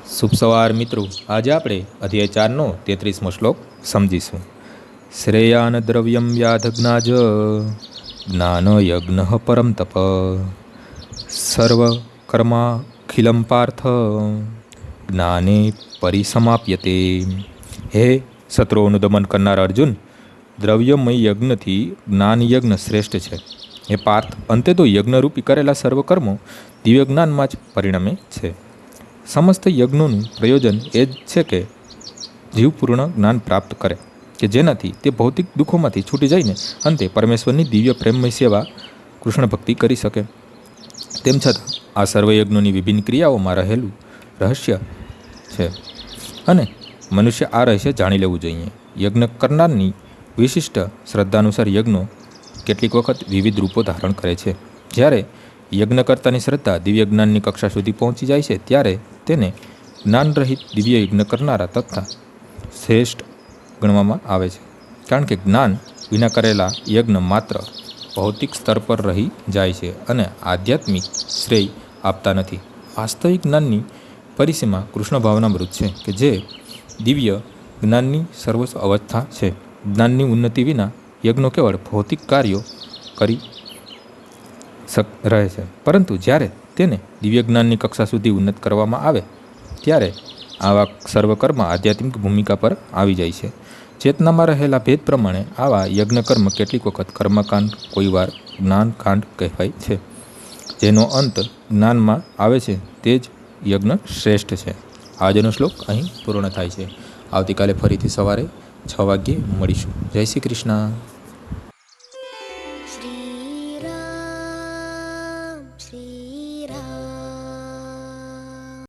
શુભ સવાર મિત્રો, આજે આપણે અધ્યાય 4નો 33મો શ્લોક સમજીશું. શ્રેયાન દ્રવ્યમ યાધજ્ઞાજ જ્ઞાન યજ્ઞ પરમ તપ સર્વ કર્માખિલમ પાર્થ જ્ઞાને પરિસમાપ્યતે. હે શત્રુઓનું દમન કરનાર અર્જુન, દ્રવ્યમય યજ્ઞથી જ્ઞાન યજ્ઞ શ્રેષ્ઠ છે. હે પાર્થ, અંતે તો યજ્ઞરૂપી કરેલા સર્વ કર્મો દિવ્ય જ્ઞાનમાં જ પરિણમે છે. સમસ્ત યજ્ઞોનું પ્રયોજન એ જ છે કે જીવ પૂર્ણ જ્ઞાન પ્રાપ્ત કરે, કે જેનાથી તે ભૌતિક દુઃખોમાંથી છૂટી જઈને અંતે પરમેશ્વરની દિવ્ય પ્રેમમય સેવા કૃષ્ણ ભક્તિ કરી શકે. તેમ છતાં આ સર્વયજ્ઞોની વિભિન્ન ક્રિયાઓમાં રહેલું રહસ્ય છે અને મનુષ્ય આ રહસ્ય જાણી લેવું જોઈએ. યજ્ઞ કરનારની વિશિષ્ટ શ્રદ્ધાનુસાર યજ્ઞો કેટલીક વખત વિવિધ રૂપો ધારણ કરે છે. જ્યારે યજ્ઞકર્તાની શ્રદ્ધા દિવ્ય જ્ઞાનની કક્ષા સુધી પહોંચી જાય છે, ત્યારે તેને જ્ઞાનરહિત દિવ્ય યજ્ઞ કરનારા તથા શ્રેષ્ઠ ગણવામાં આવે છે. કારણ કે જ્ઞાન વિના કરેલા યજ્ઞ માત્ર ભૌતિક સ્તર પર રહી જાય છે અને આધ્યાત્મિક શ્રેય આપતા નથી. વાસ્તવિક જ્ઞાનની પરિસીમા કૃષ્ણ ભાવનામૃત છે, કે જે દિવ્ય જ્ઞાનની સર્વોચ્ચ અવસ્થા છે. જ્ઞાનની ઉન્નતિ વિના યજ્ઞો કેવળ ભૌતિક કાર્યો કરી રહે છે, પરંતુ જ્યારે તેને દિવ્ય જ્ઞાનની કક્ષા સુધી ઉન્નત કરવામાં આવે ત્યારે આવા સર્વકર્મ આધ્યાત્મિક ભૂમિકા પર આવી જાય છે. ચેતનામાં રહેલા ભેદ પ્રમાણે આવા યજ્ઞકર્મ કેટલીક વખત કર્મકાંડ, કોઈવાર જ્ઞાનકાંડ કહેવાય છે. જેનો અંત જ્ઞાનમાં આવે છે તે જ યજ્ઞ શ્રેષ્ઠ છે. આજનો શ્લોક અહીં પૂર્ણ થાય છે. આવતીકાલે ફરીથી સવારે 6 વાગ્યે મળીશું. જય શ્રી કૃષ્ણ.